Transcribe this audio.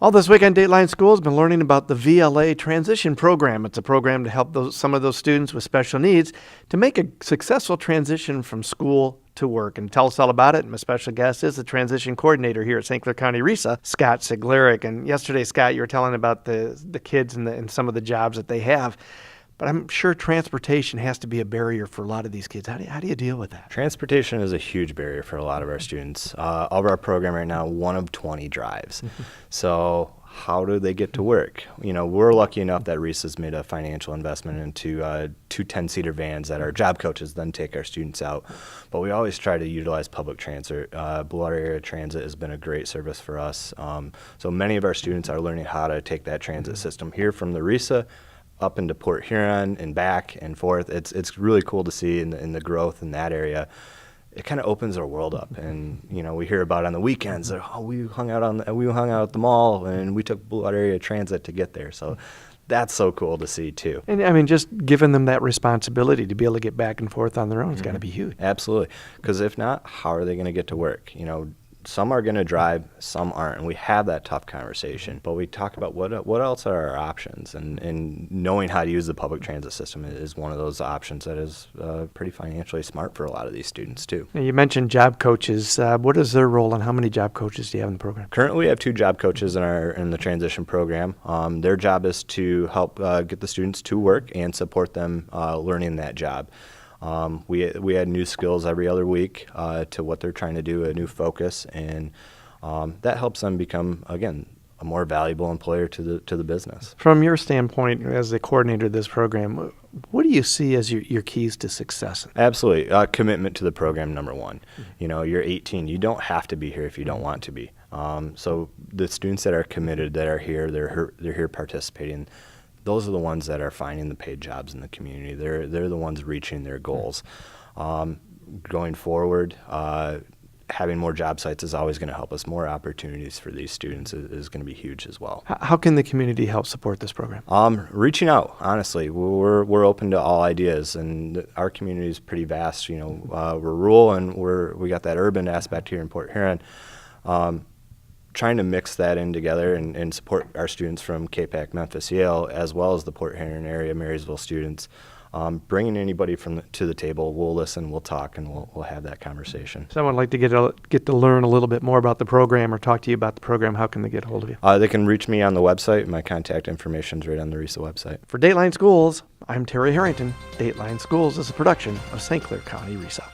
All this week on Dateline School has been learning about the VLA Transition Program. It's a program to help some of those students with special needs to make a successful transition from school to work. And tell us all about it. And my special guest is the transition coordinator here at St. Clair County RESA, Scott Ceglarek. And yesterday, Scott, you were telling about the kids and some of the jobs that they have. But I'm sure transportation has to be a barrier for a lot of these kids. How do you deal with that? Transportation is a huge barrier for a lot of our students. All of our program right now, 1 of 20 drives. So how do they get to work? You know, we're lucky enough that RESA's made a financial investment into 2 10-seater vans that our job coaches then take our students out. But we always try to utilize public transit. Blue Water Area Transit has been a great service for us. So many of our students are learning how to take that transit system here from the RESA up into Port Huron and back and forth. It's really cool to see in the growth in that area. It kind of opens our world up, and you know, we hear about on the weekends that we hung out at the mall and we took Blue Water Area Transit to get there. So that's so cool to see too. And I mean, just giving them that responsibility to be able to get back and forth on their own has got to be huge. Absolutely, because if not, how are they going to get to work? You know, some are going to drive, some aren't, and we have that tough conversation. But we talk about what else are our options, and knowing how to use the public transit system is one of those options that is pretty financially smart for a lot of these students too. Now, you mentioned job coaches. What is their role, and how many job coaches do you have in the program? Currently, we have 2 job coaches in the transition program. Their job is to help get the students to work and support them learning that job. We add new skills every other week to what they're trying to do, a new focus, and that helps them become, again, a more valuable employer to the business. From your standpoint as the coordinator of this program, what do you see as your keys to success? Absolutely. Commitment to the program, number one. You know, you're 18. You don't have to be here if you don't want to be. So the students that are committed, that are here, they're here participating. Those are the ones that are finding the paid jobs in the community. They're the ones reaching their goals. Going forward, having more job sites is always going to help us. More opportunities for these students is going to be huge as well. How can the community help support this program? Reaching out, honestly. We're open to all ideas, and our community is pretty vast. You know, we're rural, and we got that urban aspect here in Port Huron. Trying to mix that in together and support our students from KPAC, Memphis, Yale, as well as the Port Huron area, Marysville students. Bringing anybody to the table, we'll listen, we'll talk, and we'll have that conversation. Someone would like to get to learn a little bit more about the program or talk to you about the program. How can they get a hold of you? They can reach me on the website. My contact information is right on the RESA website. For Dateline Schools, I'm Terry Harrington. Dateline Schools is a production of St. Clair County RESA.